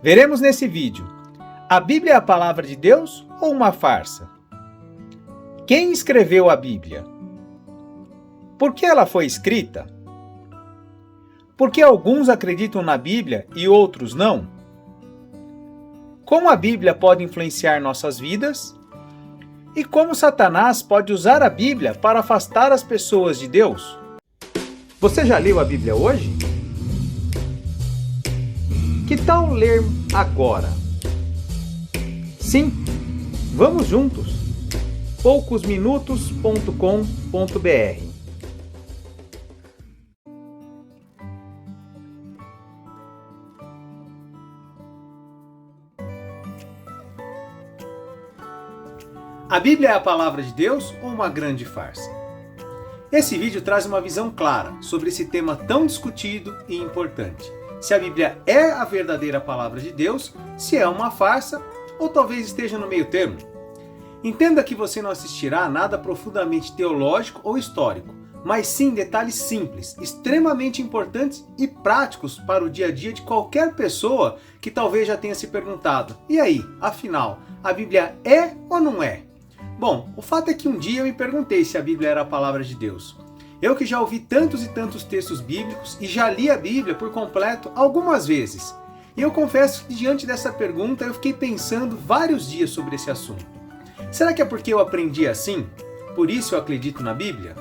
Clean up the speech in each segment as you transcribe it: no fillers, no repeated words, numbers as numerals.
Veremos nesse vídeo: a Bíblia é a palavra de Deus ou uma farsa? Quem escreveu a Bíblia? Por que ela foi escrita? Por que alguns acreditam na Bíblia e outros não? Como a Bíblia pode influenciar nossas vidas? E como Satanás pode usar a Bíblia para afastar as pessoas de Deus? Você já leu a Bíblia hoje? Que tal ler agora? Sim, vamos juntos! poucosminutos.com.br. A Bíblia é a palavra de Deus ou uma grande farsa? Esse vídeo traz uma visão clara sobre esse tema tão discutido e importante. Se a Bíblia é a verdadeira palavra de Deus, se é uma farsa ou talvez esteja no meio termo. Entenda que você não assistirá a nada profundamente teológico ou histórico, mas sim detalhes simples, extremamente importantes e práticos para o dia a dia de qualquer pessoa que talvez já tenha se perguntado: e aí, afinal, a Bíblia é ou não é? Bom, o fato é que um dia eu me perguntei se a Bíblia era a palavra de Deus. Eu que já ouvi tantos e tantos textos bíblicos e já li a Bíblia por completo algumas vezes. E eu confesso que diante dessa pergunta eu fiquei pensando vários dias sobre esse assunto. Será que é porque eu aprendi assim? Por isso eu acredito na Bíblia?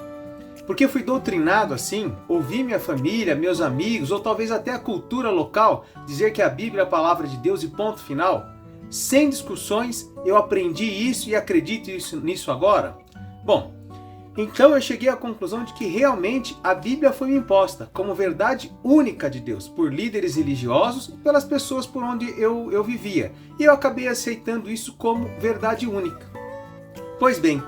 Porque eu fui doutrinado assim? Ouvi minha família, meus amigos ou talvez até a cultura local dizer que a Bíblia é a palavra de Deus e ponto final? Sem discussões, eu aprendi isso e acredito nisso agora? Bom, então eu cheguei à conclusão de que realmente a Bíblia foi me imposta como verdade única de Deus por líderes religiosos e pelas pessoas por onde eu vivia. E eu acabei aceitando isso como verdade única. Pois bem,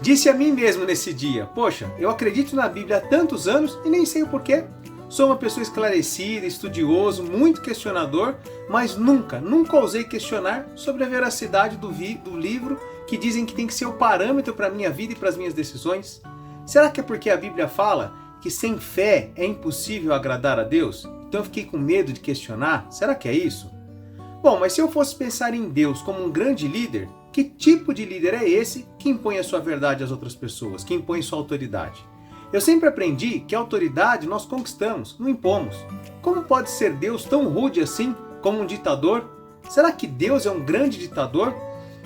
disse a mim mesmo nesse dia: poxa, eu acredito na Bíblia há tantos anos e nem sei o porquê. Sou uma pessoa esclarecida, estudioso, muito questionador, mas nunca ousei questionar sobre a veracidade do livro que dizem que tem que ser o parâmetro para a minha vida e para as minhas decisões. Será que é porque a Bíblia fala que sem fé é impossível agradar a Deus? Então eu fiquei com medo de questionar? Será que é isso? Bom, mas se eu fosse pensar em Deus como um grande líder, que tipo de líder é esse que impõe a sua verdade às outras pessoas, que impõe sua autoridade? Eu sempre aprendi que a autoridade nós conquistamos, não impomos. Como pode ser Deus tão rude assim, como um ditador? Será que Deus é um grande ditador?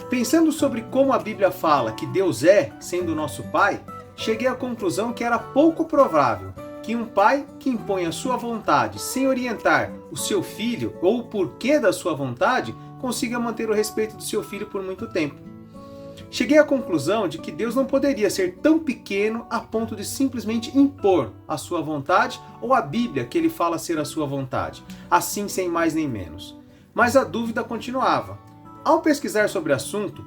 Pensando sobre como a Bíblia fala que Deus é, sendo nosso Pai, cheguei à conclusão que era pouco provável que um pai que impõe a sua vontade sem orientar o seu filho ou o porquê da sua vontade consiga manter o respeito do seu filho por muito tempo. Cheguei à conclusão de que Deus não poderia ser tão pequeno a ponto de simplesmente impor a sua vontade ou a Bíblia que ele fala ser a sua vontade, assim sem mais nem menos. Mas a dúvida continuava. Ao pesquisar sobre o assunto,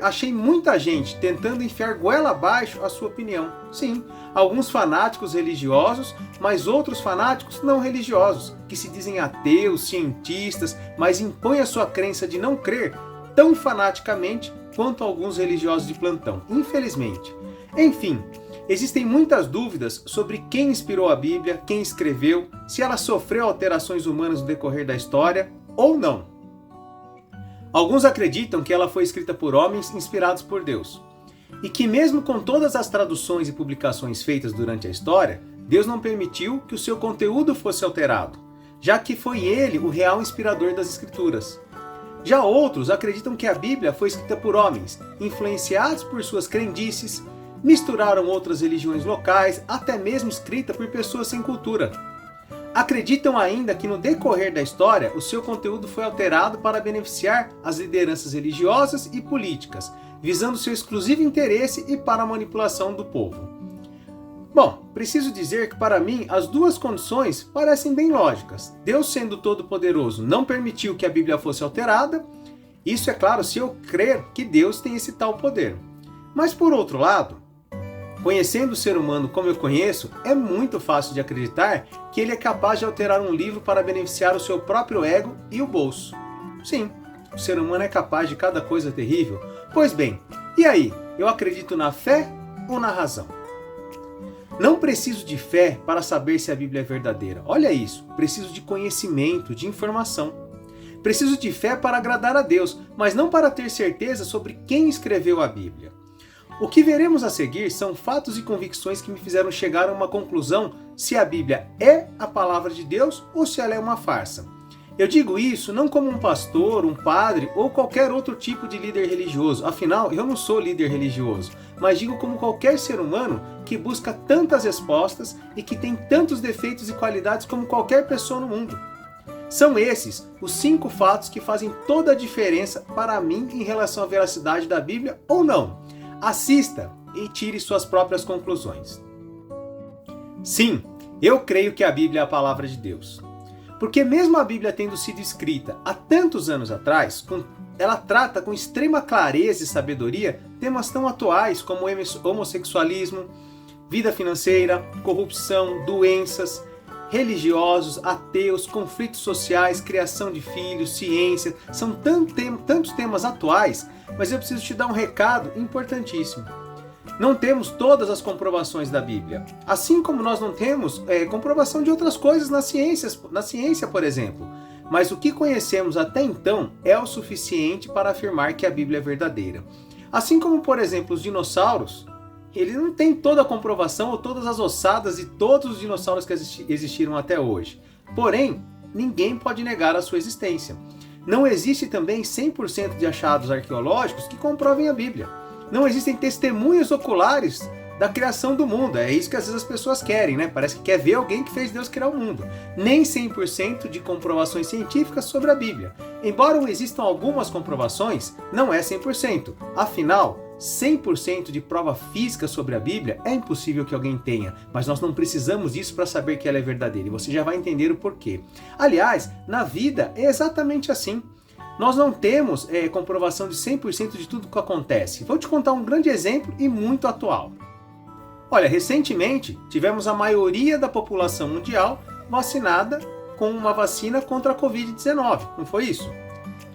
achei muita gente tentando enfiar goela abaixo a sua opinião. Sim, alguns fanáticos religiosos, mas outros fanáticos não religiosos, que se dizem ateus, cientistas, mas impõem a sua crença de não crer tão fanaticamente quanto alguns religiosos de plantão, infelizmente. Enfim, existem muitas dúvidas sobre quem inspirou a Bíblia, quem escreveu, se ela sofreu alterações humanas no decorrer da história ou não. Alguns acreditam que ela foi escrita por homens inspirados por Deus, e que mesmo com todas as traduções e publicações feitas durante a história, Deus não permitiu que o seu conteúdo fosse alterado, já que foi ele o real inspirador das Escrituras. Já outros acreditam que a Bíblia foi escrita por homens, influenciados por suas crendices, misturaram outras religiões locais, até mesmo escrita por pessoas sem cultura. Acreditam ainda que no decorrer da história, o seu conteúdo foi alterado para beneficiar as lideranças religiosas e políticas, visando seu exclusivo interesse e para a manipulação do povo. Bom, preciso dizer que para mim as duas condições parecem bem lógicas. Deus, sendo todo-poderoso, não permitiu que a Bíblia fosse alterada. Isso é claro se eu crer que Deus tem esse tal poder. Mas por outro lado, conhecendo o ser humano como eu conheço, é muito fácil de acreditar que ele é capaz de alterar um livro para beneficiar o seu próprio ego e o bolso. Sim, o ser humano é capaz de cada coisa terrível. Pois bem, e aí? Eu acredito na fé ou na razão? Não preciso de fé para saber se a Bíblia é verdadeira. Olha isso, preciso de conhecimento, de informação. Preciso de fé para agradar a Deus, mas não para ter certeza sobre quem escreveu a Bíblia. O que veremos a seguir são fatos e convicções que me fizeram chegar a uma conclusão se a Bíblia é a palavra de Deus ou se ela é uma farsa. Eu digo isso não como um pastor, um padre ou qualquer outro tipo de líder religioso, afinal eu não sou líder religioso, mas digo como qualquer ser humano que busca tantas respostas e que tem tantos defeitos e qualidades como qualquer pessoa no mundo. São esses os 5 fatos que fazem toda a diferença para mim em relação à veracidade da Bíblia ou não. Assista e tire suas próprias conclusões. Sim, eu creio que a Bíblia é a palavra de Deus. Porque mesmo a Bíblia tendo sido escrita há tantos anos atrás, ela trata com extrema clareza e sabedoria temas tão atuais como homossexualismo, vida financeira, corrupção, doenças, religiosos, ateus, conflitos sociais, criação de filhos, ciência. São tantos temas atuais, mas eu preciso te dar um recado importantíssimo. Não temos todas as comprovações da Bíblia. Assim como nós não temos comprovação de outras coisas na ciência, por exemplo. Mas o que conhecemos até então é o suficiente para afirmar que a Bíblia é verdadeira. Assim como, por exemplo, os dinossauros, ele não tem toda a comprovação ou todas as ossadas de todos os dinossauros que existiram até hoje. Porém, ninguém pode negar a sua existência. Não existe também 100% de achados arqueológicos que comprovem a Bíblia. Não existem testemunhas oculares da criação do mundo. É isso que às vezes as pessoas querem, né? Parece que quer ver alguém que fez Deus criar o mundo. Nem 100% de comprovações científicas sobre a Bíblia. Embora existam algumas comprovações, não é 100%. Afinal, 100% de prova física sobre a Bíblia é impossível que alguém tenha, mas nós não precisamos disso para saber que ela é verdadeira, e você já vai entender o porquê. Aliás, na vida é exatamente assim. Nós não temos comprovação de 100% de tudo que acontece. Vou te contar um grande exemplo e muito atual. Olha, recentemente tivemos a maioria da população mundial vacinada com uma vacina contra a Covid-19, não foi isso?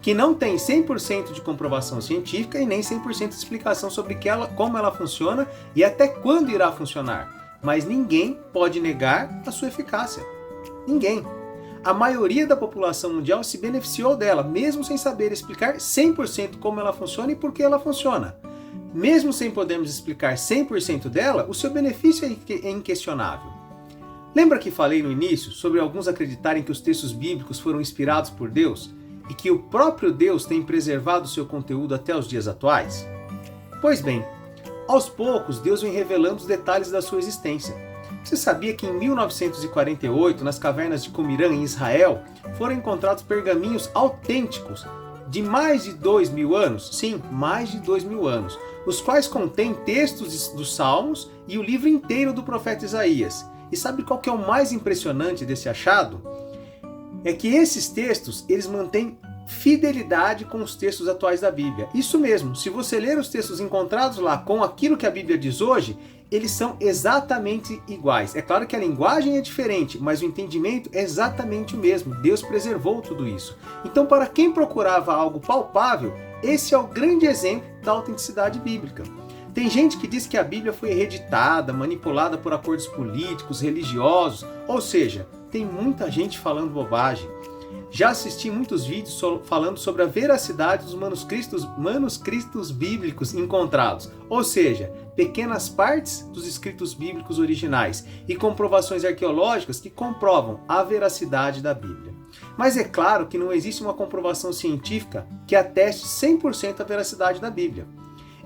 Que não tem 100% de comprovação científica e nem 100% de explicação sobre como ela funciona e até quando irá funcionar. Mas ninguém pode negar a sua eficácia. Ninguém. A maioria da população mundial se beneficiou dela, mesmo sem saber explicar 100% como ela funciona e por que ela funciona. Mesmo sem podermos explicar 100% dela, o seu benefício é inquestionável. Lembra que falei no início sobre alguns acreditarem que os textos bíblicos foram inspirados por Deus e que o próprio Deus tem preservado seu conteúdo até os dias atuais? Pois bem, aos poucos Deus vem revelando os detalhes da sua existência. Você sabia que em 1948, nas cavernas de Qumran, em Israel, foram encontrados pergaminhos autênticos de mais de 2.000 anos? Sim, mais de 2.000 anos, os quais contêm textos dos Salmos e o livro inteiro do profeta Isaías. E sabe qual que é o mais impressionante desse achado? É que esses textos, eles mantêm fidelidade com os textos atuais da Bíblia. Isso mesmo, se você ler os textos encontrados lá com aquilo que a Bíblia diz hoje, eles são exatamente iguais. É claro que a linguagem é diferente, mas o entendimento é exatamente o mesmo. Deus preservou tudo isso. Então, para quem procurava algo palpável, esse é o grande exemplo da autenticidade bíblica. Tem gente que diz que a Bíblia foi reeditada, manipulada por acordos políticos, religiosos, ou seja, tem muita gente falando bobagem. Já assisti muitos vídeos falando sobre a veracidade dos manuscritos bíblicos encontrados, ou seja, pequenas partes dos escritos bíblicos originais e comprovações arqueológicas que comprovam a veracidade da Bíblia. Mas é claro que não existe uma comprovação científica que ateste 100% a veracidade da Bíblia.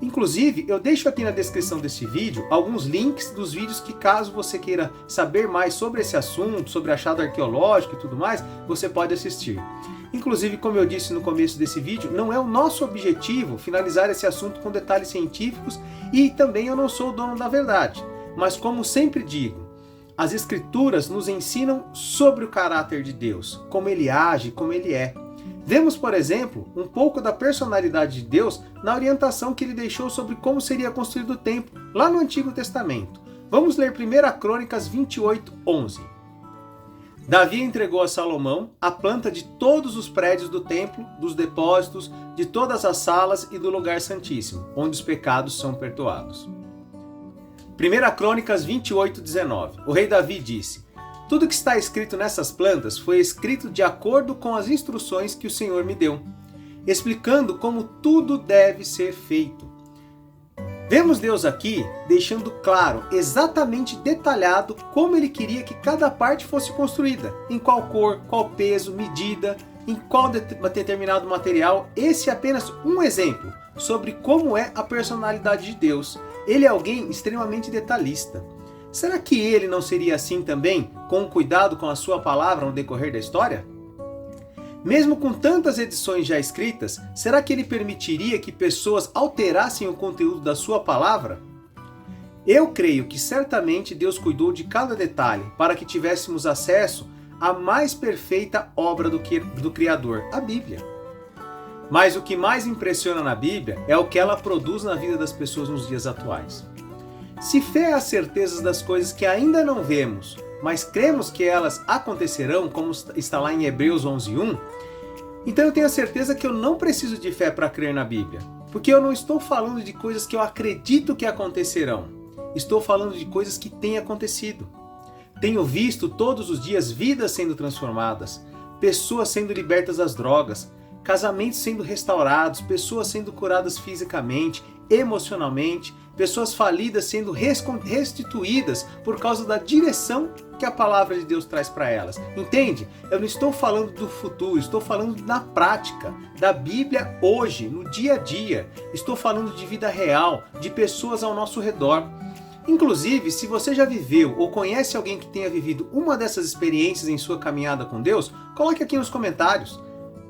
Inclusive, eu deixo aqui na descrição desse vídeo alguns links dos vídeos que, caso você queira saber mais sobre esse assunto, sobre achado arqueológico e tudo mais, você pode assistir. Inclusive, como eu disse no começo desse vídeo, não é o nosso objetivo finalizar esse assunto com detalhes científicos e também eu não sou o dono da verdade. Mas como sempre digo, as Escrituras nos ensinam sobre o caráter de Deus, como Ele age, como Ele é. Vemos, por exemplo, um pouco da personalidade de Deus na orientação que ele deixou sobre como seria construído o templo, lá no Antigo Testamento. Vamos ler 1 Crônicas 28:11. Davi entregou a Salomão a planta de todos os prédios do templo, dos depósitos, de todas as salas e do lugar santíssimo, onde os pecados são perdoados. 1 Crônicas 28:19. O rei Davi disse: Tudo que está escrito nessas plantas foi escrito de acordo com as instruções que o Senhor me deu, explicando como tudo deve ser feito. Vemos Deus aqui deixando claro, exatamente detalhado, como Ele queria que cada parte fosse construída, em qual cor, qual peso, medida, em qual determinado material. Esse é apenas um exemplo sobre como é a personalidade de Deus. Ele é alguém extremamente detalhista. Será que Ele não seria assim também, com cuidado com a sua palavra no decorrer da história? Mesmo com tantas edições já escritas, será que Ele permitiria que pessoas alterassem o conteúdo da sua palavra? Eu creio que certamente Deus cuidou de cada detalhe para que tivéssemos acesso à mais perfeita obra do Criador, a Bíblia. Mas o que mais impressiona na Bíblia é o que ela produz na vida das pessoas nos dias atuais. Se fé é a certeza das coisas que ainda não vemos, mas cremos que elas acontecerão, como está lá em Hebreus 11:1, então eu tenho a certeza que eu não preciso de fé para crer na Bíblia, porque eu não estou falando de coisas que eu acredito que acontecerão, estou falando de coisas que têm acontecido. Tenho visto todos os dias vidas sendo transformadas, pessoas sendo libertas das drogas, casamentos sendo restaurados, pessoas sendo curadas fisicamente, emocionalmente, pessoas falidas sendo restituídas por causa da direção que a palavra de Deus traz para elas. Entende? Eu não estou falando do futuro, estou falando na prática, da Bíblia hoje, no dia a dia. Estou falando de vida real, de pessoas ao nosso redor. Inclusive, se você já viveu ou conhece alguém que tenha vivido uma dessas experiências em sua caminhada com Deus, coloque aqui nos comentários.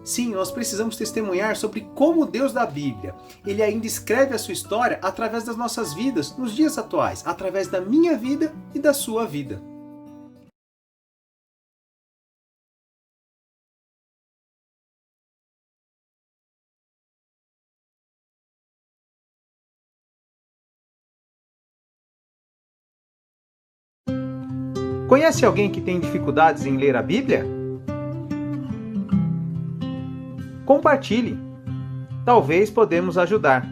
Sim, nós precisamos testemunhar sobre como o Deus da Bíblia, Ele ainda escreve a sua história através das nossas vidas, nos dias atuais, através da minha vida e da sua vida. Conhece alguém que tem dificuldades em ler a Bíblia? Compartilhe. Talvez podemos ajudar.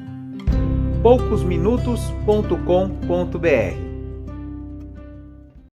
poucosminutos.com.br